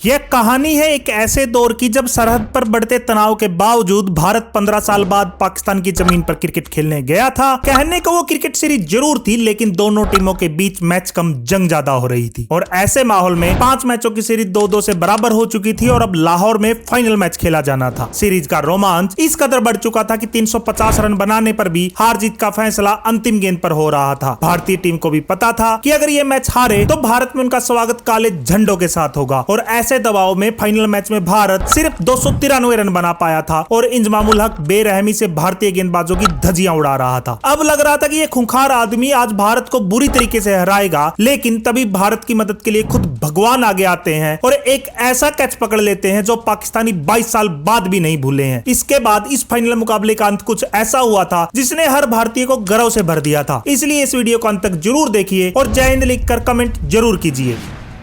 यह कहानी है एक ऐसे दौर की जब सरहद पर बढ़ते तनाव के बावजूद भारत 15 साल बाद पाकिस्तान की जमीन पर क्रिकेट खेलने गया था। कहने को वो क्रिकेट सीरीज जरूर थी, लेकिन दोनों टीमों के बीच मैच कम जंग ज्यादा हो रही थी और ऐसे माहौल में 5 मैचों की सीरीज 2-2 से बराबर हो चुकी थी और अब लाहौर में फाइनल मैच खेला जाना था। सीरीज का रोमांच इस कदर बढ़ चुका था कि 350 रन बनाने पर भी हार जीत का फैसला अंतिम गेंद पर हो रहा था। भारतीय टीम को भी पता था कि अगर ये मैच हारे तो भारत में उनका स्वागत काले झंडों के साथ होगा और ऐसे दबाव में फाइनल मैच में भारत सिर्फ 293 रन बना पाया था और इंजमामुल हक बेरहमी से भारतीय गेंदबाजों की धज्जियां उड़ा रहा था। अब लग रहा था कि ये खूंखार आदमी आज भारत को बुरी तरीके से हराएगा, लेकिन तभी भारत की मदद के लिए खुद भगवान आगे आते हैं और एक ऐसा कैच पकड़ लेते हैं जो पाकिस्तानी 22 साल बाद भी नहीं भूले हैं। इसके बाद इस फाइनल मुकाबले का अंत कुछ ऐसा हुआ था जिसने हर भारतीय को गर्व से भर दिया था। इसलिए इस वीडियो को अंत तक जरूर देखिए और जय हिंद लिखकर कमेंट जरूर कीजिए।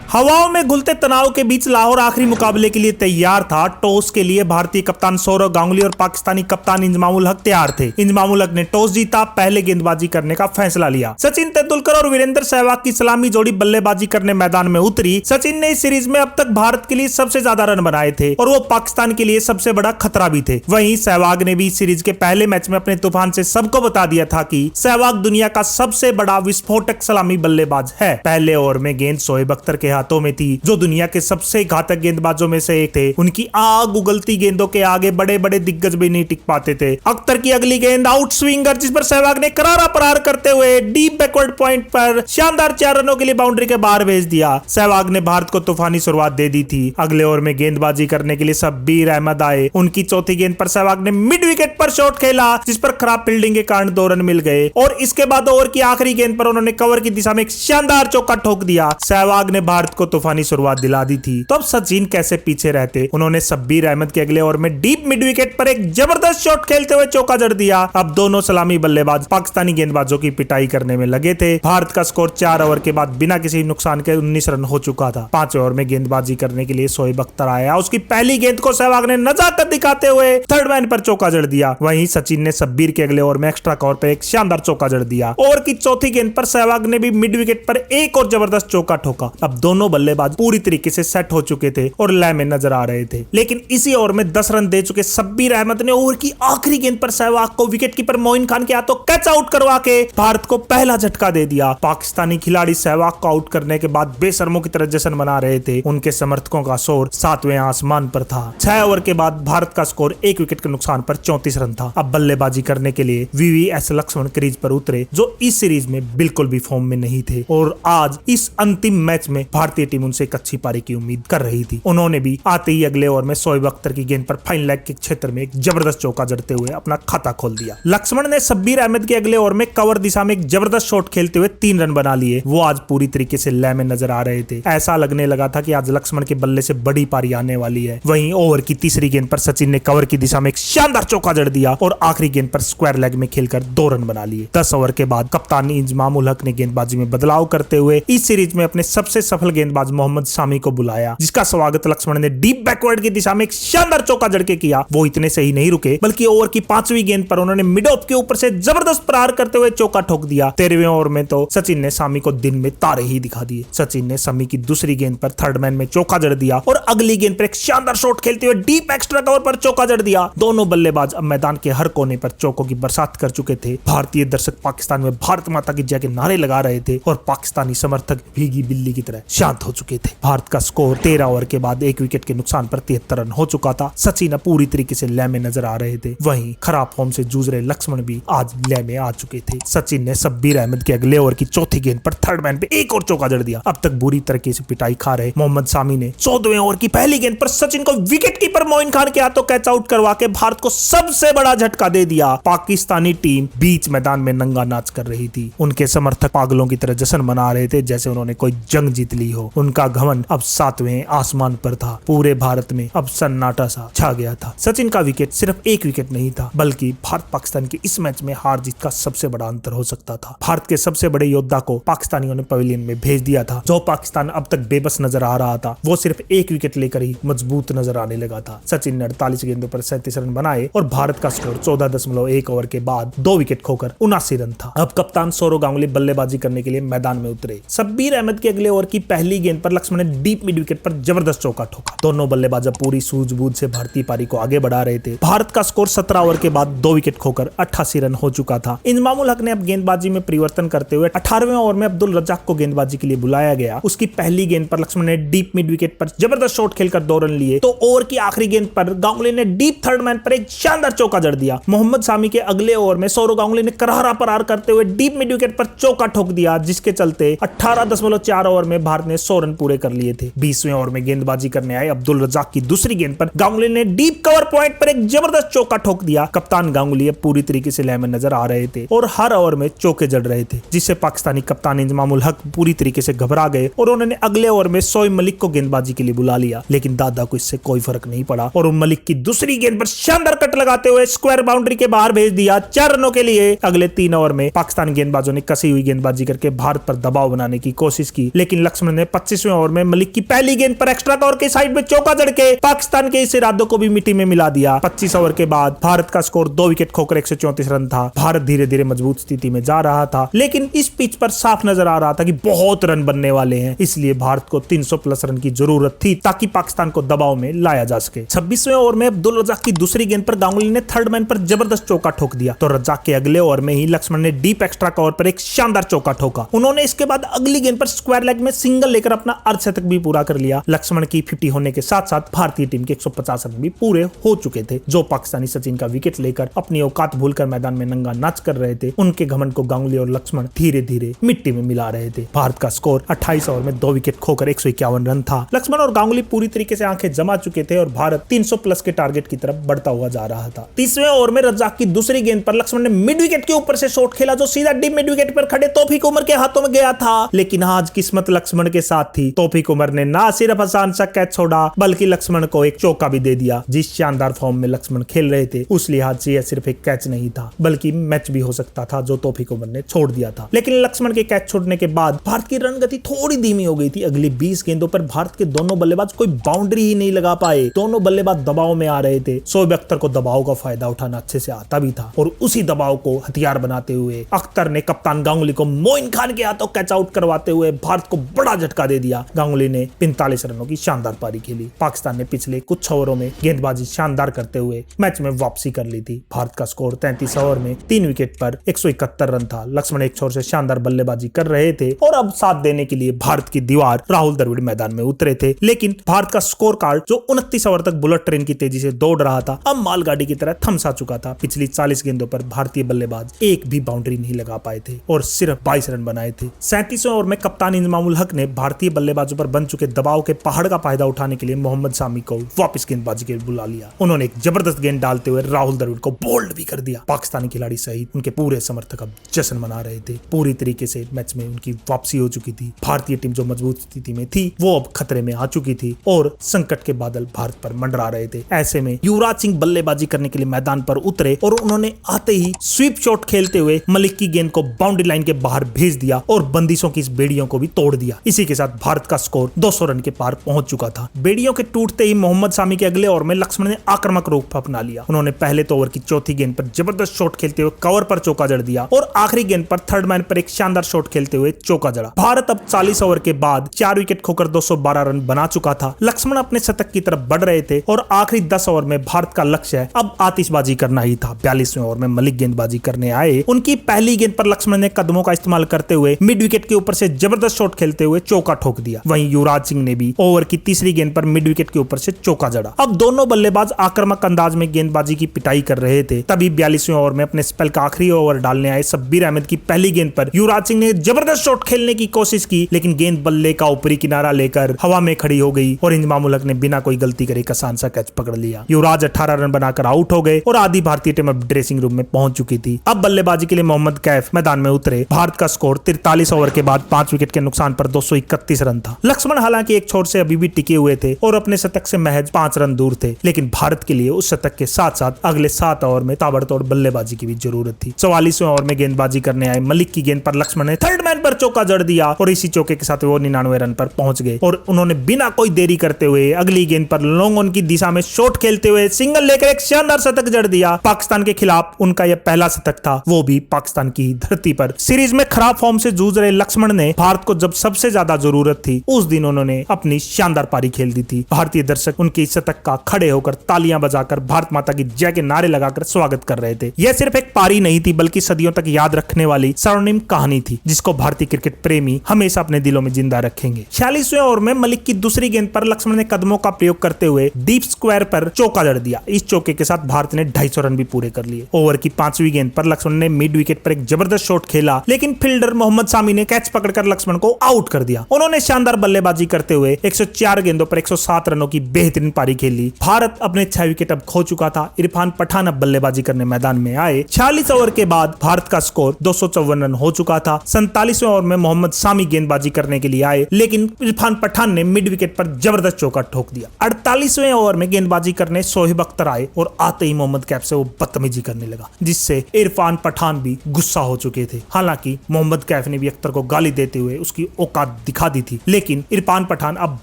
हवाओं में घुलते तनाव के बीच लाहौर आखिरी मुकाबले के लिए तैयार था। टॉस के लिए भारतीय कप्तान सौरव गांगुली और पाकिस्तानी कप्तान इंजमामुल हक तैयार थे। इंजमामुल हक ने टॉस जीता, पहले गेंदबाजी करने का फैसला लिया। सचिन तेंदुलकर और वीरेंद्र सहवाग की सलामी जोड़ी बल्लेबाजी करने मैदान में उतरी। सचिन ने इस सीरीज में अब तक भारत के लिए सबसे ज्यादा रन बनाए थे और वो पाकिस्तान के लिए सबसे बड़ा खतरा भी थे। वहीं सहवाग ने भी सीरीज के पहले मैच में अपने तूफान से सबको बता दिया था कि सहवाग दुनिया का सबसे बड़ा विस्फोटक सलामी बल्लेबाज है। पहले ओवर में गेंद शोएब अख्तर के हाथों में थी, जो दुनिया के सबसे घातक गेंदबाजों में से एक थे। उनकी आग उगलती गेंदों के आगे बड़े बड़े दिग्गज भी नहीं टिक पाते थे। अख्तर की अगली गेंद आउट स्विंगर, जिस पर सहवाग ने करारा प्रहार करते हुए डीप बैकवर्ड पॉइंट पर शानदार 4 रनों के लिए बाउंड्री के बाहर भेज दिया। सहवाग ने भारत को तूफानी शुरुआत दे दी थी। अगले ओवर में गेंदबाजी करने के लिए शब्बीर अहमद आए। उनकी चौथी गेंद पर सहवाग ने मिड विकेट पर शॉट खेला, जिस पर खराब फील्डिंग के कारण 2 रन मिल गए और इसके बाद ओवर की आखिरी गेंद पर उन्होंने कवर की दिशा में एक शानदार चौका ठोक दिया। सहवाग ने भारत को तूफानी शुरुआत दिला दी थी। तो अब सचिन कैसे पीछे रहते। उन्होंने शब्बीर अहमद के अगले ओवर में डीप मिड विकेट पर एक जबरदस्त शॉट खेलते हुए चौका जड़ दिया। अब दोनों सलामी बल्लेबाज पाकिस्तानी गेंदबाजों की पिटाई करने में लगे थे। भारत का स्कोर 4 ओवर के बाद बिना किसी नुकसान के 19 रन हो चुका था। 5 ओवर में गेंदबाजी करने के लिए शोएब अख्तर आया। उसकी पहली गेंद को सहवाग ने नजाकत दिखाते हुए थर्ड मैन पर चौका जड़ दिया। वहीं सचिन ने शब्बीर के अगले ओवर में एक्स्ट्रा कवर पर एक शानदार चौका जड़ दिया। ओवर की चौथी गेंद पर सहवाग ने भी मिड विकेट पर एक और जबरदस्त चौका ठोका। अब दोनों बल्लेबाज पूरी तरीके से सेट हो चुके थे और लय में नजर आ रहे थे, लेकिन इसी ओवर में 10 रन दे चुके शब्बीर अहमद ने ओवर की आखिरी गेंद पर सहवाग को विकेटकीपर मोइन खान के हाथों कैच आउट करवा के भारत को पहला झटका दे दिया। पाकिस्तानी खिलाड़ी सहवाग को आउट करने के बाद बेशर्मों की तरह जश्न मना रहे थे। उनके समर्थकों का शोर 7वें आसमान पर था। 6 ओवर के बाद भारत का स्कोर 1 विकेट के नुकसान पर 34 रन था। अब बल्लेबाजी करने के लिए वीवीएस लक्ष्मण क्रीज पर उतरे, जो इस सीरीज में बिल्कुल भी फॉर्म में नहीं थे और आज इस अंतिम मैच में भारतीय टीम उनसे एक अच्छी पारी की उम्मीद कर रही थी। उन्होंने भी आते ही अगले ओवर में शोएब अख्तर की गेंद पर फाइन लेग के क्षेत्र में एक जबरदस्त चौका जड़ते हुए अपना खाता खोल दिया। लक्ष्मण ने शब्बीर अहमद के अगले ओवर में कवर दिशा में एक जबरदस्त शॉट खेलते हुए 3 रन बना लिए। वो आज पूरी तरीके से लय में नजर आ रहे थे। ऐसा लगने लगा था कि आज लक्ष्मण के बल्ले से बड़ी पारी आने वाली है। वहीं ओवर की तीसरी गेंद पर सचिन ने कवर की दिशा में एक शानदार चौका जड़ दिया और आखिरी गेंद पर स्क्वायर लेग में खेलकर 2 रन बना लिए। 10 ओवर के बाद कप्तान इंजमामुल हक ने गेंदबाजी में बदलाव करते हुए इस सीरीज में अपने सबसे सफल गेंदबाज मोहम्मद शामी को बुलाया, जिसका स्वागत लक्ष्मण ने डीप बैकवर्ड की दिशा में एक शानदार चौका जड़ के किया। वो इतने से ही नहीं रुके, बल्कि ओवर की 5वीं गेंद पर उन्होंने मिड ऑफ के ऊपर से जबरदस्त प्रहार करते हुए चौका ठोक दिया। 13वें ओवर में तो सचिन ने शामी को दिन में तारे ही दिखा दिए। सचिन ने शामी की दूसरी गेंद पर थर्ड मैन में चौका जड़ दिया और अगली गेंद पर एक शानदार शॉट खेलते हुए डीप एक्स्ट्रा कवर पर चौका जड़ दिया। दोनों बल्लेबाज अब मैदान के हर कोने पर चौकों की बरसात कर चुके थे। भारतीय दर्शक पाकिस्तान में भारत माता की जय के नारे लगा रहे थे और पाकिस्तानी समर्थक भीगी बिल्ली की तरह शांत हो चुके थे। भारत का स्कोर 13 ओवर के बाद 1 विकेट के नुकसान पर 73 रन हो चुका था। सचिन पूरी तरीके से लय में नजर आ रहे थे। वहीं खराब फॉर्म से जूझ रहे लक्ष्मण भी आज लय में आ चुके थे। सचिन ने शब्बीर अहमद के अगले ओवर की चौथी गेंद पर थर्ड मैन पे एक और चौका जड़ दिया। अब तक बुरी तरीके से पिटाई खा रहे मोहम्मद शामी ने 14वें ओवर की पहली गेंद पर सचिन को विकेटकीपर मोइन खान के हाथों कैच आउट करवा के भारत को सबसे बड़ा झटका दे दिया। पाकिस्तानी टीम बीच मैदान में नंगा नाच कर रही थी। उनके समर्थक पागलों की तरह जश्न मना रहे थे, जैसे उन्होंने कोई जंग जीत ली हो। उनका घमंड अब 7वें आसमान पर था। पूरे भारत में अब सन्नाटा सा छा गया था। सचिन का विकेट सिर्फ 1 विकेट नहीं था, बल्कि भारत पाकिस्तान के इस मैच में हार जीत का सबसे बड़ा अंतर हो सकता था। भारत के सबसे बड़े योद्धा को पाकिस्तानियों ने पवेलियन में भेज दिया था। जो पाकिस्तान अब तक बेबस नजर आ रहा था, वो सिर्फ 1 विकेट लेकर ही मजबूत नजर आने लगा था। सचिन ने 48 गेंदों पर 37 रन बनाए और भारत का स्कोर 14.1 ओवर के बाद 2 विकेट खोकर 79 रन था। अब कप्तान सौरव गांगुली बल्लेबाजी करने के लिए मैदान में उतरे। शब्बीर अहमद के अगले ओवर की पहली पहली गेंद पर लक्ष्मण ने डीप मिड विकेट पर जबरदस्त चौका ठोका। दोनों बल्लेबाज पूरी सूझबूझ से भारतीय पारी को आगे बढ़ा रहे थे। भारत का स्कोर 17 ओवर के बाद 2 विकेट खोकर 88 रन हो चुका था। इंजमामुल हक ने अब गेंदबाजी में परिवर्तन करते हुए 18वें ओवर में अब्दुल रज्जाक को गेंदबाजी के लिए बुलाया गया। उसकी पहली गेंद पर लक्ष्मण ने डीप मिड विकेट पर जबरदस्त शॉट खेलकर 2 रन लिए तो ओवर की आखिरी गेंद पर गांगुली ने डीप थर्ड मैन पर एक शानदार चौका जड़ दिया। मोहम्मद शामी के अगले ओवर में सौरव गांगुली ने करारा प्रहार करते हुए डीप मिड विकेट पर चौका ठोक दिया, जिसके चलते 18.4 ओवर में भारत ने 100 रन पूरे कर लिए थे। 20वें ओवर में गेंदबाजी करने आए अब्दुल रज्जाक की दूसरी गेंद पर गांगुली ने डीप कवर पॉइंट पर एक जबरदस्त चौका ठोक दिया। कप्तान गांगुली अब पूरी तरीके से लय में नजर आ रहे थे और हर ओवर में चौके जड़ रहे थे, जिससे पाकिस्तानी कप्तान इंजमामुल हक पूरी तरीके से घबरा गए और उन्होंने अगले ओवर में शोएब मलिक को गेंदबाजी के लिए बुला लिया। लेकिन दादा को इससे कोई फर्क नहीं पड़ा और मलिक की दूसरी गेंद पर शानदार कट लगाते हुए स्क्वायर बाउंड्री के बाहर भेज दिया 4 रनों के लिए। अगले 3 ओवर में पाकिस्तानी गेंदबाजों ने कसी हुई गेंदबाजी करके भारत पर दबाव बनाने की कोशिश की, लेकिन लक्ष्मण ने 25वें ओवर में मलिक की पहली गेंद पर एक्स्ट्रा कवर के साइड में चौका जड़ के पाकिस्तान के इस इरादों को भी मिट्टी में मिला दिया। 25 ओवर के बाद भारत का स्कोर 2 विकेट खोकर 134 रन था। भारत धीरे धीरे मजबूत स्थिति में जा रहा था, लेकिन इस पिच पर साफ नजर आ रहा था कि बहुत रन बनने वाले हैं, इसलिए भारत को 300 प्लस रन की जरूरत थी ताकि पाकिस्तान को दबाव में लाया जा सके। 26वें ओवर में अब्दुल रज्जाक की दूसरी गेंद पर गांगुली ने थर्ड मैन पर जबरदस्त चौका ठोक दिया तो रज्जाक के अगले ओवर में ही लक्ष्मण ने डीप एक्स्ट्रा कवर पर एक शानदार चौका ठोका। उन्होंने इसके बाद अगली गेंद पर स्क्वायर लेग में सिंगल लेकर अपना अर्धशतक भी पूरा कर लिया। लक्ष्मण की 50 होने के साथ साथ भारतीय टीम के 150 रन भी पूरे हो चुके थे। जो पाकिस्तानी सचिन का विकेट लेकर अपनी औकात भूलकर मैदान में नंगा नाच कर रहे थे, उनके घमंड को गांगुली और लक्ष्मण धीरे धीरे मिट्टी में मिला रहे थे। भारत का स्कोर 28 ओवर में 2 विकेट खोकर 151 रन था। लक्ष्मण और गांगुली पूरी तरीके से आंखें जमा चुके थे और भारत 300 प्लस के टारगेट की तरफ बढ़ता हुआ जा रहा था। 30वें ओवर में रज्जाक की दूसरी गेंद पर लक्ष्मण ने मिड विकेट के ऊपर से शॉट खेला जो सीधा डीप मिड विकेट पर खड़े तौफीक उमर के हाथों में गया था। लेकिन आज किस्मत लक्ष्मण के साथ थी। तौफीक उमर ने ना सिर्फ आसान सा कैच छोड़ा बल्कि लक्ष्मण को एक चौका भी दे दिया। जिस शानदार फॉर्म में लक्ष्मण खेल रहे थे उस लिहाज से यह सिर्फ एक कैच नहीं था बल्कि मैच भी हो सकता था जो तौफीक उमर ने छोड़ दिया था। लेकिन लक्ष्मण के कैच छोड़ने के बाद भारत की रन गति थोड़ी धीमी हो गई थी। अगली 20 गेंदों पर भारत के दोनों बल्लेबाज कोई बाउंड्री ही नहीं लगा पाए। दोनों बल्लेबाज दबाव में आ रहे थे। शोएब अख्तर को दबाव का फायदा उठाना अच्छे से आता भी था और उसी दबाव को हथियार बनाते हुए अख्तर ने कप्तान गांगुली को मोइन खान के हाथों कैच आउट करवाते हुए भारत को बड़ा झटका दे दिया। गांगुली ने 45 रनों की शानदार पारी खेली। पाकिस्तान ने पिछले कुछ ओवरों में गेंदबाजी शानदार करते हुए मैच में वापसी कर ली थी। भारत का स्कोर 33 ओवर में 3 विकेट पर 171 रन था। लक्ष्मण एक छोर से शानदार बल्लेबाजी कर रहे थे और अब साथ देने के लिए भारत की दीवार राहुल द्रविड़ मैदान में उतरे थे। लेकिन भारत का स्कोर कार्ड जो 29 ओवर तक बुलेट ट्रेन की तेजी से दौड़ रहा था अब मालगाड़ी की तरह थमसा चुका था। पिछली 40 गेंदों पर भारतीय बल्लेबाज एक भी बाउंड्री नहीं लगा पाए थे और सिर्फ 22 रन बनाए थे। 37वें ओवर में कप्तान इंजमामुल हक ने भारतीय बल्लेबाजों पर बन चुके दबाव के पहाड़ का फायदा उठाने के लिए मोहम्मद शामी को वापस गेंदबाजी के लिए बुला लिया। उन्होंने एक जबरदस्त गेंद डालते हुए राहुल द्रविड़ को बोल्ड भी कर दिया। पाकिस्तानी खिलाड़ी सहित उनके पूरे समर्थक अब जश्न मना रहे थे। पूरी तरीके से मैच में उनकी वापसी हो चुकी थी। भारतीय टीम जो मजबूत स्थिति में थी वो अब खतरे में आ चुकी थी और संकट के बादल भारत पर मंडरा रहे थे। ऐसे में युवराज सिंह बल्लेबाजी करने के लिए मैदान पर उतरे और उन्होंने आते ही स्वीप शॉट खेलते हुए मलिक की गेंद को बाउंड्री लाइन के बाहर भेज दिया और बंदिशों की इस बेड़ियों को भी तोड़ दिया। इसी के साथ भारत का स्कोर 200 रन के पार पहुंच चुका था। बेड़ियों के टूटते ही मोहम्मद शामी के अगले ओवर में लक्ष्मण ने आक्रामक रूप अपना लिया। उन्होंने पहले तो ओवर की चौथी गेंद पर जबरदस्त शॉट खेलते हुए कवर पर चौका जड़ दिया और आखिरी गेंद पर थर्ड मैन पर एक शानदार शॉट खेलते हुए चौका जड़ा। भारत अब 40 ओवर के बाद 4 विकेट खोकर 212 रन बना चुका था। लक्ष्मण अपने शतक की तरफ बढ़ रहे थे और आखिरी 10 ओवर में भारत का लक्ष्य है अब आतिशबाजी करना ही था। 42वें ओवर में मलिक गेंदबाजी करने आए। उनकी पहली गेंद पर लक्ष्मण ने कदमों का इस्तेमाल करते हुए मिड विकेट के ऊपर से जबरदस्त शॉट खेलते हुए चौका ठोक दिया। वहीं युवराज सिंह ने भी ओवर की तीसरी गेंद पर मिड विकेट के ऊपर से चौका जड़ा। अब दोनों बल्लेबाज आक्रामक अंदाज में गेंदबाजी की पिटाई कर रहे थे। तभी 42वें ओवर में अपने स्पेल का आखिरी ओवर डालने आए शब्बीर अहमद की पहली गेंद पर युवराज सिंह ने जबरदस्त शॉट खेलने की कोशिश की, लेकिन गेंद बल्ले का ऊपरी किनारा लेकर हवा में खड़ी हो गई और इंजमामुल हक ने बिना कोई गलती करे आसान सा कैच पकड़ लिया। युवराज 18 रन बनाकर आउट हो गए और आधी भारतीय टीम अब ड्रेसिंग रूम में पहुंच चुकी थी। अब बल्लेबाजी के लिए मोहम्मद कैफ मैदान में उतरे। भारत का स्कोर 43 ओवर के बाद 5 विकेट के नुकसान पर 231 रन था। लक्ष्मण हालांकि एक छोर से अभी भी टिके हुए थे और अपने शतक से महज 5 रन दूर थे, लेकिन भारत के लिए उस शतक के साथ साथ अगले 7 ओवर में ताबड़तोड़ बल्लेबाजी की भी जरूरत थी। 44वें ओवर में गेंदबाजी करने आए मलिक की गेंद पर लक्ष्मण ने थर्ड मैन पर चौका जड़ दिया और इसी चौके के साथ वो 99 रन पर पहुंच गए और उन्होंने बिना कोई देरी करते हुए अगली गेंद पर लॉन्ग ऑन की दिशा में शॉट खेलते हुए सिंगल लेकर एक शानदार शतक जड़ दिया। पाकिस्तान के खिलाफ उनका यह पहला शतक था, वो भी पाकिस्तान की धरती पर। सीरीज में खराब फॉर्म से जूझ रहे लक्ष्मण ने भारत को जब सबसे ज्यादा ज्यादा जरूरत थी उस दिन उन्होंने अपनी शानदार पारी खेल दी थी। भारतीय दर्शक उनके इस शतक का खड़े होकर तालियां बजाकर भारत माता की जय के नारे लगाकर स्वागत कर रहे थे। यह सिर्फ एक पारी नहीं थी बल्कि सदियों तक याद रखने वाली स्वर्णिम कहानी थी जिसको भारतीय क्रिकेट प्रेमी हमेशा अपने दिलों में जिंदा रखेंगे। 46वें ओवर में मलिक की दूसरी गेंद पर लक्ष्मण ने कदमों का प्रयोग करते हुए डीप स्क्वायर पर चौका जड़ दिया। इस चौके के साथ भारत ने 250 रन भी पूरे कर लिए। ओवर की 5वीं गेंद पर लक्ष्मण ने मिड विकेट पर एक जबरदस्त शॉट खेला लेकिन फील्डर मोहम्मद सामी ने कैच पकड़कर लक्ष्मण को आउट कर दिया। उन्होंने शानदार बल्लेबाजी करते हुए 104 गेंदों पर 107 रनों की बेहतरीन पारी खेली। भारत अपने 6 विकेट अब खो चुका था। इरफान पठान अब बल्लेबाजी करने मैदान में आए। 46 ओवर के बाद भारत का स्कोर 254 रन हो चुका था। 47वें ओवर में मोहम्मद सामी गेंदबाजी करने के लिए आए लेकिन इरफान पठान ने मिड विकेट पर जबरदस्त चौका ठोक दिया। 48वें ओवर में गेंदबाजी करने शोएब अख्तर आए और आते ही मोहम्मद कैफ से वो बदतमीजी करने लगा जिससे इरफान पठान भी गुस्सा हो चुके थे। हालांकि मोहम्मद कैफ ने भी अख्तर को गाली देते हुए उसकी औकात दिखा दी थी लेकिन इरफान पठान अब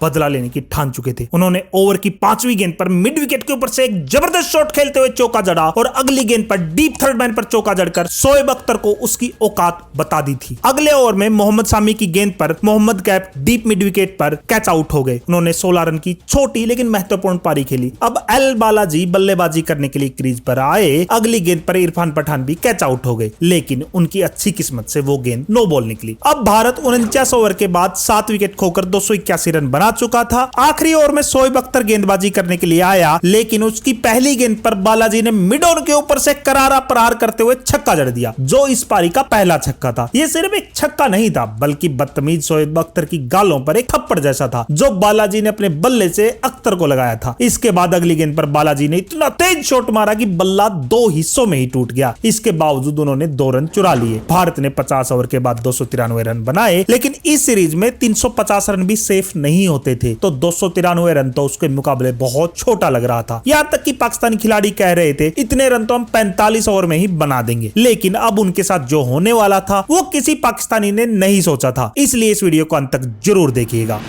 बदला लेने की ठान चुके थे। उन्होंने ओवर की 5वीं गेंद पर मिड विकेट के ऊपर से एक जबरदस्त शॉट खेलते हुए चौका जड़ा और अगली गेंद पर डीप थर्ड मैन पर चौका जड़कर शोएब अख्तर को उसकी औकात बता दी थी। अगले ओवर में मोहम्मद सामी की गेंद पर Mohammad Kaif deep mid wicket पर कैच आउट हो गए। उन्होंने 16 रन की छोटी लेकिन महत्वपूर्ण पारी खेली। अब एल बालाजी बल्लेबाजी करने के लिए क्रीज पर आए। अगली गेंद पर इरफान पठान भी कैच आउट हो गए लेकिन उनकी अच्छी किस्मत से वो गेंद नो बॉल निकली। अब भारत 49 ओवर के बाद 7 विकेट खोकर 281 रन बना चुका था। आखिरी ओवर में शोएब अख्तर गेंदबाजी करने के लिए आया लेकिन उसकी पहली गेंद पर बालाजी ने मिड ऑन के ऊपर से करारा प्रहार करते हुए छक्का जड़ दिया जो इस पारी का पहला छक्का था। यह सिर्फ एक छक्का नहीं था बल्कि बदतमीज शोएब अख्तर की गालों पर एक थप्पड़ जैसा था जो बालाजी ने अपने बल्ले से अख्तर को लगाया था। इसके बाद अगली गेंद पर बालाजी ने इतना तेज शॉट मारा कि बल्ला 2 हिस्सों में ही टूट गया। इसके बावजूद उन्होंने 2 रन चुरा लिए। भारत ने 50 ओवर के बाद 293 रन बनाए लेकिन इस सीरीज में 350 रन भी सेफ नहीं होते थे तो 293 रन तो उसके मुकाबले बहुत छोटा लग रहा था। यहां तक कि पाकिस्तानी खिलाड़ी कह रहे थे इतने रन तो हम 45 ओवर में ही बना देंगे लेकिन अब उनके साथ जो होने वाला था वो किसी पाकिस्तानी ने नहीं सोचा था। इसलिए इस वीडियो को अंत तक जरूर देखिएगा।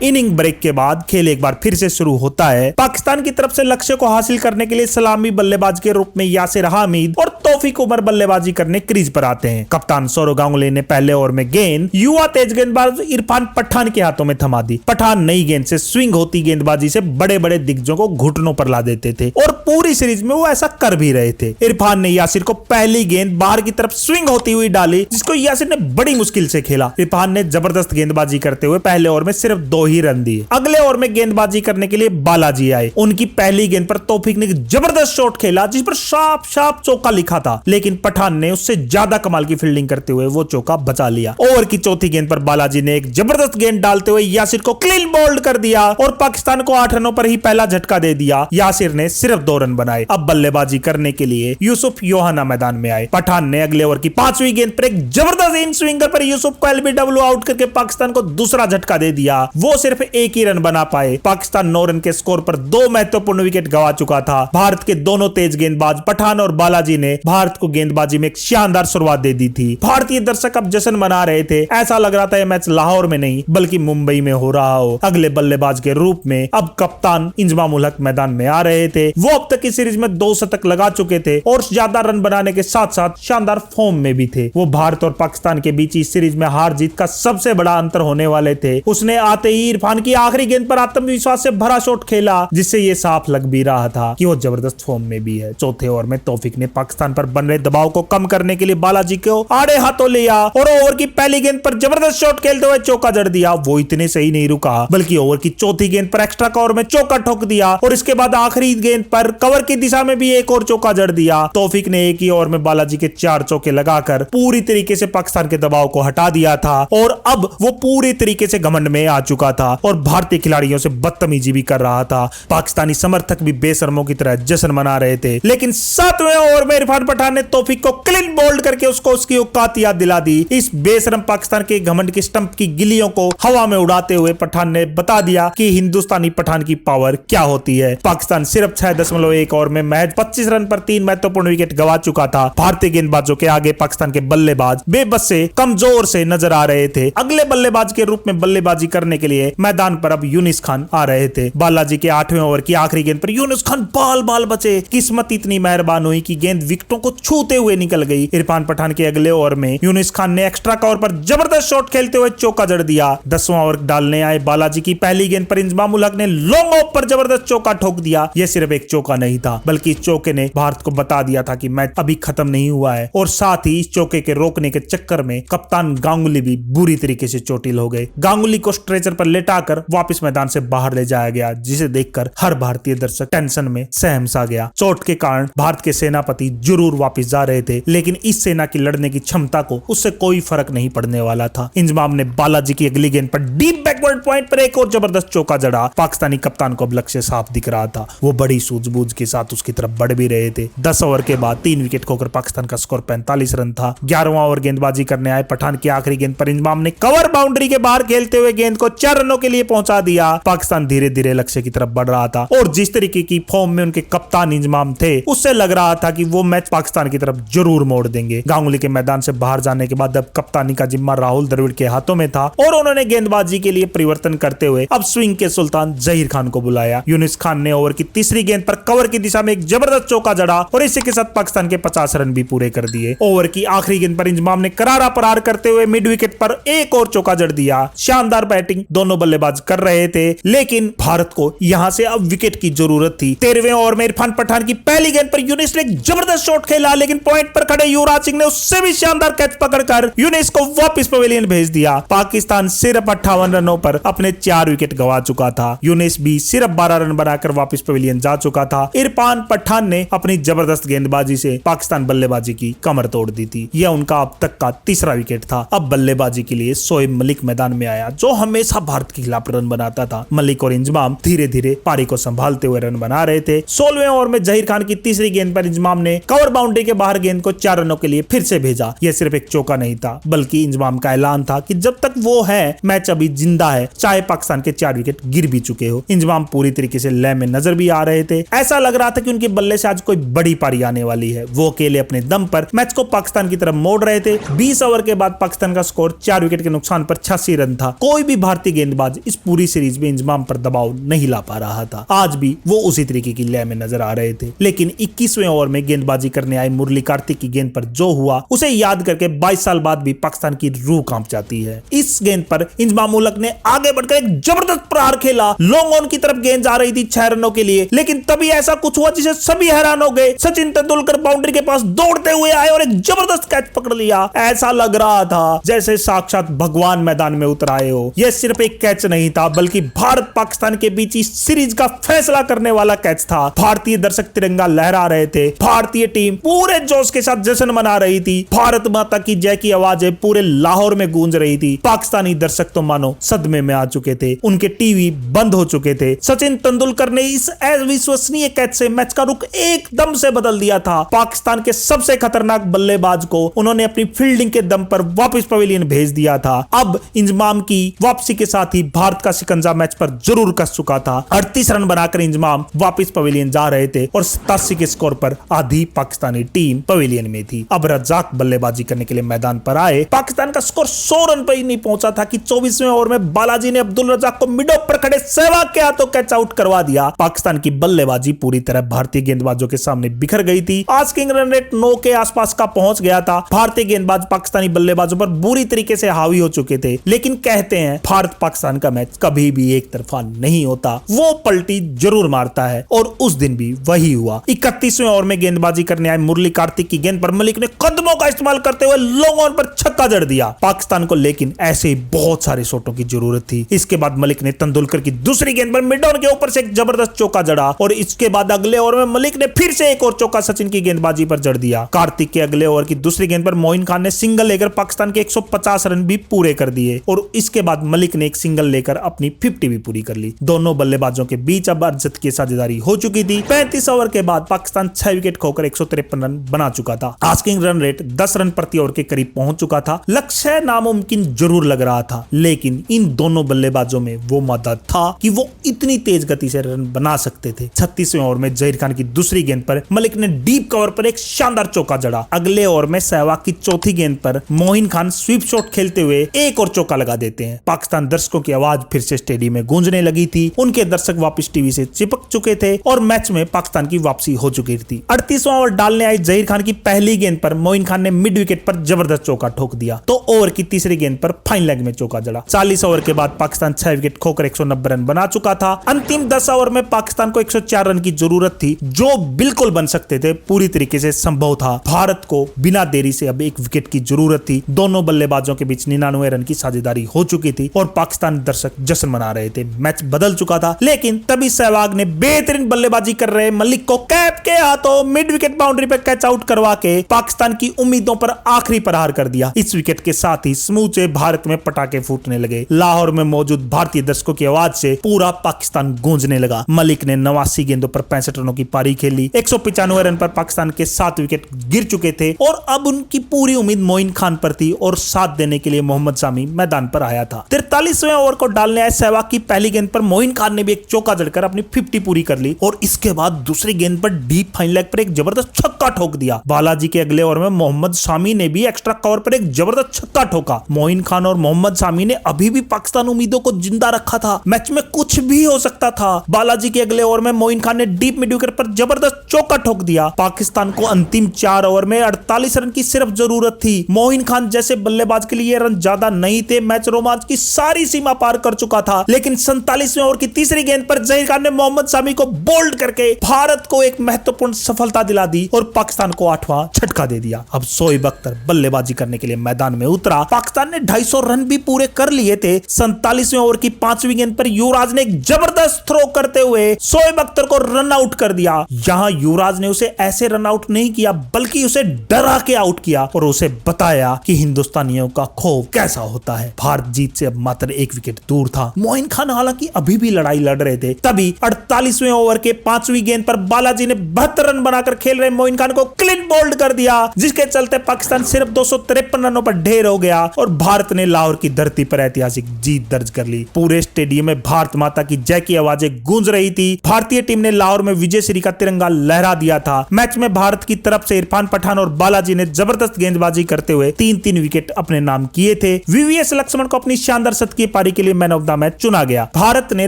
इनिंग ब्रेक के बाद खेल एक बार फिर से शुरू होता है। पाकिस्तान की तरफ से लक्ष्य को हासिल करने के लिए सलामी बल्लेबाज के रूप में यासिर हामिद और तौफीक उमर बल्लेबाजी करने क्रीज पर आते हैं। कप्तान सौरव गांगुली ने पहले ओवर में गेंद युवा तेज गेंदबाज इरफान पठान के हाथों में थमा दी। पठान नई गेंद से स्विंग होती गेंदबाजी से बड़े बड़े दिग्गजों को घुटनों पर ला देते थे और पूरी सीरीज में वो ऐसा कर भी रहे थे। इरफान ने यासिर को पहली गेंद बाहर की तरफ स्विंग होती हुई डाली जिसको यासिर ने बड़ी मुश्किल से खेला। इरफान ने जबरदस्त गेंदबाजी करते हुए पहले ओवर में सिर्फ 2 ही रन दिए। अगले ओवर में गेंदबाजी करने के लिए बालाजी आए। उनकी पहली गेंद पर तौफीक ने जबरदस्त शॉट खेला जिस पर शार्प चौका लिखा था लेकिन पठान ने उससे ज्यादा कमाल की फील्डिंग करते हुए वो चौका बचा लिया। ओवर की चौथी गेंद पर बालाजी ने एक जबरदस्त गेंद डालते हुए यासिर को क्लीन बोल्ड कर दिया और पाकिस्तान को 8 रनों पर ही पहला झटका दे दिया। यासिर ने सिर्फ 2 रन बनाए। अब बल्लेबाजी करने के लिए यूसुफ योहाना मैदान में आए। पठान ने अगले ओवर की 5वीं गेंद पर एक जबरदस्त इन स्विंगर पर यूसुफ को एलबीडब्ल्यू आउट करके पाकिस्तान को दूसरा झटका दे दिया। वो सिर्फ 1 ही रन बना पाए। पाकिस्तान 9 रन के स्कोर पर 2 महत्वपूर्ण विकेट गंवा चुका था। भारत के दोनों तेज गेंदबाज पठान और बालाजी ने भारत को गेंदबाजी में एक शानदार शुरुआत दे दी थी। भारतीय दर्शक अब जश्न मना रहे थे। ऐसा लग रहा था यह मैच लाहौर में नहीं बल्कि मुंबई में हो रहा हो। अगले बल्लेबाज के रूप में अब कप्तान इंजमाम उल हक मैदान में आ रहे थे। वो अब तक की सीरीज में 2 शतक लगा चुके थे और ज्यादा रन बनाने के साथ साथ शानदार फॉर्म में भी थे। वो भारत और पाकिस्तान के बीच इस सीरीज में हार जीत का सबसे बड़ा अंतर होने वाले थे। उसने आते ही इरफान की आखिरी गेंद पर आत्मविश्वास से भरा शॉट खेला जिससे ये साफ लग भी रहा था कि वो जबरदस्त फॉर्म में भी है। चौथे ओवर में तौफीक ने पाकिस्तान पर बन रहे दबाव को कम करने के लिए बालाजी को आड़े हाथों लिया और ओवर की पहली गेंद पर जबरदस्त शॉट खेलते हुए चौका जड़ दिया। वो इतने सही नहीं रुका बल्कि ओवर की चौथी गेंद पर एक्स्ट्रा कवर में चौका ठोक दिया और इसके बाद आखिरी गेंद पर कवर की दिशा में भी एक और चौका जड़ दिया। तौफीक ने एक ही ओवर में बालाजी के 4 चौके लगाकर पूरी तरीके से पाकिस्तान के दबाव को हटा दिया था और अब वो पूरी तरीके से घमंड में आ चुका था और भारतीय खिलाड़ियों से बदतमीजी भी कर रहा था। पाकिस्तानी समर्थक भी बेशर्मों की तरह जश्न मना रहे थे लेकिन 7वें ओवर में इरफान पठान ने तौफीक को क्लीन बोल्ड करके उसको उसकी औकात याद दिला दी। इस बेशरम पाकिस्तान के घमंड की स्टंप की गिल्लियों को हवा में उड़ाते हुए पठान ने बता दिया कि हिंदुस्तानी पठान की पावर क्या होती है। पाकिस्तान सिर्फ 6.1 ओवर में महज 25 रन पर 3 महत्वपूर्ण विकेट गंवा चुका था। भारतीय गेंदबाजों के आगे पाकिस्तान के बल्लेबाज बेबस से कमजोर से नजर आ रहे थे। अगले बल्लेबाज के रूप में बल्लेबाजी करने के लिए लिए मैदान पर अब यूनिस खान आ रहे थे। बालाजी के 8वें ओवर की आखिरी गेंद पर यूनिस खान बाल बाल बचे। किस्मत इतनी मेहरबान हुई कि गेंद विकेटों को छूते हुए निकल गई। इरफान पठान के अगले ओवर में यूनिस खान ने एक्स्ट्रा कवर पर जबरदस्त शॉट खेलते हुए चौका जड़ दिया। 10वां ओवर डालने आए बालाजी की पहली गेंद पर इंजमामुल हक ने लॉन्ग ऑफ पर जबरदस्त चौका ठोक दिया। यह सिर्फ एक चौका नहीं था, बल्कि इस चौके ने भारत को बता दिया था कि मैच अभी खत्म नहीं हुआ है। और साथ ही इस चौके के रोकने के चक्कर में कप्तान गांगुली भी बुरी तरीके से चोटिल हो गए। गांगुली को स्ट्रेचर पर लेटाकर वापस मैदान से बाहर ले जाया गया, जिसे देखकर हर भारतीय दर्शक टेंशन में सहम सा गया। चोट के कारण भारत के सेनापति जरूर वापस जा रहे थे, लेकिन इस सेना की लड़ने की क्षमता को उससे कोई फर्क नहीं पड़ने वाला था। इंजमाम ने बालाजी की अगली गेंद पर डीप बैकवर्ड पॉइंट पर एक और जबरदस्त चौका जड़ा। पाकिस्तानी कप्तान को अब लक्ष्य साफ दिख रहा था। वो बड़ी सूझबूझ के साथ उसकी तरफ बढ़ भी रहे थे। 10 ओवर के बाद 3 विकेट खोकर पाकिस्तान का स्कोर 45 रन था। 11वां ओवर गेंदबाजी करने आए पठान की आखिरी गेंद पर इंजमाम ने कवर बाउंड्री के बाहर खेलते हुए गेंद को 4 रनों के लिए पहुंचा दिया। पाकिस्तान धीरे धीरे लक्ष्य की तरफ बढ़ रहा था और जिस तरीके की फॉर्म में उनके कप्तान इंजमाम थे, उससे लग रहा था कि वो मैच पाकिस्तान की तरफ जरूर मोड़ देंगे। गांगुली के मैदान से बाहर जाने के बाद अब कप्तानी का जिम्मा राहुल द्रविड़ के हाथों में था और उन्होंने गेंदबाजी के लिए परिवर्तन करते हुए अब स्विंग के सुल्तान जहीर खान को बुलाया। यूनिस खान ने ओवर की तीसरी गेंद पर कवर की दिशा में एक जबरदस्त चौका जड़ा और इसी के साथ पाकिस्तान के 50 रन भी पूरे कर दिए। ओवर की आखिरी गेंद पर इंजमाम ने करारा प्रहार करते हुए मिड विकेट पर एक और चौका जड़ दिया। शानदार बैटिंग दोनों बल्लेबाज कर रहे थे, लेकिन भारत को यहां से अब विकेट की जरूरत थी। 13वें ओवर में इरफान पठान की पहली गेंद पर यूनिस ने एक जबरदस्त शॉट खेला, लेकिन पॉइंट पर खड़े युवराज सिंह ने उससे भी शानदार कैच पकड़कर यूनिस को वापस पवेलियन भेज दिया। पाकिस्तान सिर्फ 58 रनों पर अपने 4 विकेट गंवा चुका था। यूनिस भी सिर्फ 12 रन बनाकर वापस पवेलियन जा चुका था। इरफान पठान ने अपनी जबरदस्त गेंदबाजी से पाकिस्तान बल्लेबाजी की कमर तोड़ दी थी। यह उनका अब तक का तीसरा विकेट था। अब बल्लेबाजी के लिए शोएब मलिक मैदान में आया, जो हमेशा भारत के खिलाफ रन बनाता था। मलिक और इंजमाम धीरे धीरे पारी को संभालते हुए रन बना रहे थे। 16वें ओवर में जहीर खान की तीसरी गेंद पर इंजमाम ने कवर बाउंड्री के बाहर गेंद को 4 रनों के लिए फिर से भेजा। यह सिर्फ एक चौका नहीं था, बल्कि इंजमाम का ऐलान था कि जब तक वो है मैच अभी जिंदा है, चाहे पाकिस्तान के 4 विकेट गिर भी चुके हो। इंजमाम पूरी तरीके से लय में नजर भी आ रहे थे। ऐसा लग रहा था कि उनके बल्ले से आज कोई बड़ी पारी आने वाली है। वो अकेले अपने दम पर मैच को पाकिस्तान की तरफ मोड़ रहे थे। 20 ओवर के बाद पाकिस्तान का स्कोर 4 विकेट के नुकसान पर 86 रन था। कोई भी भारतीय गेंदबाज इस पूरी सीरीज में इंजमाम पर दबाव नहीं ला पा रहा था। आज भी वो उसी तरीके की लय में नजर आ रहे थे, लेकिन 21वें ओवर में गेंदबाजी करने आए मुरली कार्तिक की गेंद पर जो हुआ, उसे याद करके 22 साल बाद भी पाकिस्तान की रूह कांप जाती है। इस गेंद पर इंजमामुल हक ने आगे बढ़कर एक जबरदस्त प्रहार खेला। लॉन्ग ऑन की तरफ गेंद जा रही थी 6 रनों के लिए, लेकिन तभी ऐसा कुछ हुआ जिसे सभी हैरान हो गए। सचिन तेंदुलकर बाउंड्री के पास दौड़ते हुए आए और एक जबरदस्त कैच पकड़ लिया। ऐसा लग रहा था जैसे साक्षात भगवान मैदान में उतर आए हो। यह सिर्फ एक कैच नहीं था, बल्कि भारत पाकिस्तान के बीच इस सीरीज का फैसला करने वाला कैच था। भारतीय दर्शक तिरंगा लहरा रहे थे। भारतीय टीम पूरे जोश के साथ जश्न मना रही थी। भारत माता की जय की आवाजें पूरे लाहौर में गूंज रही थी। पाकिस्तानी दर्शक तो मानो सदमे में आ चुके थे। उनके टीवी बंद हो चुके थे। सचिन तेंदुलकर ने इस अविश्वसनीय कैच से मैच का रुख एकदम से बदल दिया था। पाकिस्तान के सबसे खतरनाक बल्लेबाज को उन्होंने अपनी फील्डिंग के दम पर वापस पवेलियन भेज दिया था। अब इंजमाम की वापसी के साथ ही भारत का शिकंजा मैच पर जरूर कस चुका था। 38 रन बनाकर इंजमाम वापस पवेलियन जा रहे थे और 87 के स्कोर पर आधी पाकिस्तानी टीम पवेलियन में थी। अब रज्जाक बल्लेबाजी करने के लिए मैदान पर आए। पाकिस्तान का स्कोर 100 रन पर ही नहीं पहुंचा था कि 24वें ओवर में बालाजी ने अब्दुल रज्जाक को मिड ऑफ पर खड़े सहवाग के हाथों कैच आउट करवा दिया। पाकिस्तान की बल्लेबाजी पूरी तरह भारतीय गेंदबाजों के सामने बिखर गई थी। आस्किंग रन रेट 9 के आसपास का पहुंच गया था। भारतीय गेंदबाज पाकिस्तानी बल्लेबाजों पर बुरी तरीके से हावी हो चुके थे। लेकिन कहते हैं भारत पाकिस्तान का मैच कभी भी एक तरफा नहीं होता, वो पलटी जरूर मारता है और उस दिन भी वही हुआ। 31वें ओवर में गेंदबाजी करने आए मुरली कार्तिक की गेंद पर मलिक ने कदमों का इस्तेमाल करते हुए लॉन्ग ऑन पर छक्का जड़ दिया। पाकिस्तान को लेकिन ऐसे ही बहुत सारे शॉटों की जरूरत थी। इसके बाद मलिक ने तेंदुलकर की दूसरी गेंद पर मिड ऑन के ऊपर से एक जबरदस्त चौका जड़ा और इसके बाद अगले ओवर में मलिक ने फिर से एक और चौका सचिन की गेंदबाजी पर जड़ दिया। कार्तिक के अगले ओवर की दूसरी गेंद पर मोइन खान ने सिंगल लेकर पाकिस्तान के 150 रन भी पूरे कर दिए और इसके बाद मलिक ने एक सिंगल लेकर अपनी 50 भी पूरी कर ली। दोनों बल्लेबाजों के बीच अब अर्जत की साझेदारी हो चुकी थी। 35 ओवर के बाद पाकिस्तान 6 विकेट खोकर 153 रन बना चुका था। आस्किंग रन रेट 10 रन प्रति ओवर के करीब पहुंच चुका था। लक्ष्य नामुमकिन जरूर लग रहा था, लेकिन इन दोनों बल्लेबाजों में वो मदद था कि वो इतनी तेज गति से रन बना सकते थे। 36वें ओवर में जहीर खान की दूसरी गेंद पर मलिक ने डीप कवर पर एक शानदार चौका जड़ा। अगले ओवर में सहवाग की चौथी गेंद पर मोइन खान स्वीप शॉट खेलते हुए एक और चौका लगा देते हैं। पाकिस्तान दर्शकों दर्शकों की आवाज फिर से स्टेडियम में गूंजने लगी थी। उनके दर्शक वापस टीवी से चिपक चुके थे और मैच में पाकिस्तान की वापसी हो चुकी थी। 38वां ओवर डालने आई जहीर खान की पहली गेंद पर मोइन खान ने मिड विकेट पर जबरदस्त चौका ठोक दिया तो ओवर की तीसरी गेंद पर फाइन लेग में चौका जड़ा। 40 ओवर के बाद पाकिस्तान 6 विकेट खोकर 190 रन बना चुका था। अंतिम 10 ओवर में पाकिस्तान को 104 रन की जरूरत थी जो बिल्कुल बन सकते थे, पूरी तरीके से संभव था। भारत को बिना देरी से अब 1 विकेट की जरूरत थी। दोनों बल्लेबाजों के बीच 99 रन की साझेदारी हो चुकी थी और पाकिस्तान दर्शक जश्न मना रहे थे। मैच बदल चुका था, लेकिन तभी सहवाग ने बेहतरीन बल्लेबाजी कर रहे मलिक को कैप के हाथों मिड विकेट बाउंड्री पर कैच आउट करवा के पाकिस्तान की उम्मीदों पर आखिरी प्रहार कर दिया। इस विकेट के साथ ही समूचे भारत में पटाखे फूटने लगे। लाहौर में मौजूद भारतीय दर्शकों की आवाज से पूरा पाकिस्तान गूंजने लगा। मलिक ने 89 गेंदों पर 65 रनों की पारी खेली। 195 रन पर पाकिस्तान के 7 विकेट गिर चुके थे और अब उनकी पूरी उम्मीद मोइन खान पर थी और साथ देने के लिए मोहम्मद शामी मैदान पर आया था। 43वें ओवर को डालने आए सहवाग की पहली गेंद पर मोइन खान ने भी एक चौका जड़कर अपनी 50 पूरी कर ली और इसके बाद दूसरी गेंद पर डीप फाइन लेग पर एक जबरदस्त छक्का ठोक दिया। बालाजी के अगले ओवर में मोहम्मद शामी ने भी एक्स्ट्रा कवर पर एक जबरदस्त छक्का ठोका। मोइन खान और मोहम्मद शामी ने अभी भी पाकिस्तान उम्मीदों को जिंदा रखा था। मैच में कुछ भी हो सकता था। बालाजी के अगले ओवर में मोइन खान ने डीप मिड विकेट पर जबरदस्त चौका ठोक दिया। पाकिस्तान को अंतिम 4 ओवर में 48 रन की सिर्फ जरूरत थी। मोइन खान जैसे बल्लेबाज के लिए रन ज्यादा नहीं थे। मैच रोमांच की सारी सीमा पार कर चुका था, लेकिन 47वें ओवर की तीसरी गेंद पर जहीर खान ने मोहम्मद शामी को बोल्ड करके भारत को एक महत्वपूर्ण सफलता दिला दी और पाकिस्तान को 8वां झटका दे दिया। अब शोएब अख्तर बल्लेबाजी करने के लिए मैदान में उतरा। पाकिस्तान ने 250 रन भी पूरे कर लिए थे। 47वें ओवर की 5वीं गेंद पर युवराज ने एक जबरदस्त थ्रो करते हुए शोएब अख्तर को रन आउट कर दिया। यहां युवराज ने उसे ऐसे रन आउट नहीं किया, बल्कि उसे डरा के आउट किया और उसे बताया कि हिंदुस्तानियों का खौफ कैसा होता है। भारत जीत से अब मात्र 1 विकेट दूर था। मोइन खान हालांकि अभी भी लड़ाई लड़ रहे थे। तभी 48वें ओवर के 5वीं गेंद पर बालाजी ने 72 रन बनाकर खेल रहे मोइन खान को क्लीन बोल्ड कर दिया, जिसके चलते पाकिस्तान सिर्फ 253 रनों पर ढेर हो गया और भारत ने लाहौर की धरती पर ऐतिहासिक जीत दर्ज कर ली। पूरे स्टेडियम में भारत माता की जय की आवाजें गूंज रही थी। भारतीय टीम ने लाहौर में विजय श्री का तिरंगा लहरा दिया था। मैच में भारत की तरफ से इरफान पठान और बालाजी ने जबरदस्त गेंदबाजी करते हुए 3-3 विकेट अपने नाम किए थे। वीवीएस लक्ष्मण को अपनी शानदार शतकीय पारी के लिए मैन ऑफ द मैच चुना गया। भारत ने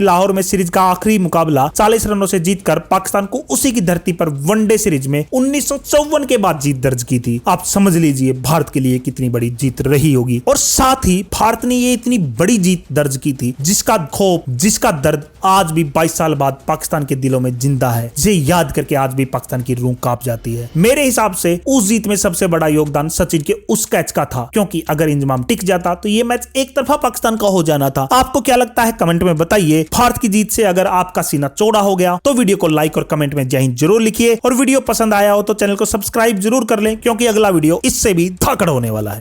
लाहौर में सीरीज का आखिरी मुकाबला 40 रनों से जीतकर पाकिस्तान को उसी की धरती पर वनडे सीरीज में 1954 के बाद जीत दर्ज की थी। आप समझ लीजिए भारत के लिए कितनी बड़ी जीत रही होगी। और साथ ही भारत ने ये इतनी बड़ी जीत दर्ज की थी जिसका खौफ, जिसका दर्द आज भी 22 साल बाद पाकिस्तान के दिलों में जिंदा है। जिसे याद करके आज भी पाकिस्तान की रूह कांप जाती है। मेरे हिसाब से उस जीत में सबसे बड़ा योगदान सचिन के उस कैच का था, क्योंकि अगर इंजमाम टिक जाता तो ये मैच एक तरफा पाकिस्तान का हो जाना था। आपको क्या लगता है कमेंट में बताइए। भारत की जीत से अगर आपका सीना चौड़ा हो गया तो वीडियो को लाइक और कमेंट में जय हिंद जरूर लिखिए और वीडियो पसंद आया हो तो चैनल को सब्सक्राइब जरूर कर लें, क्योंकि अगला वीडियो इससे भी धाकड़ होने वाला है।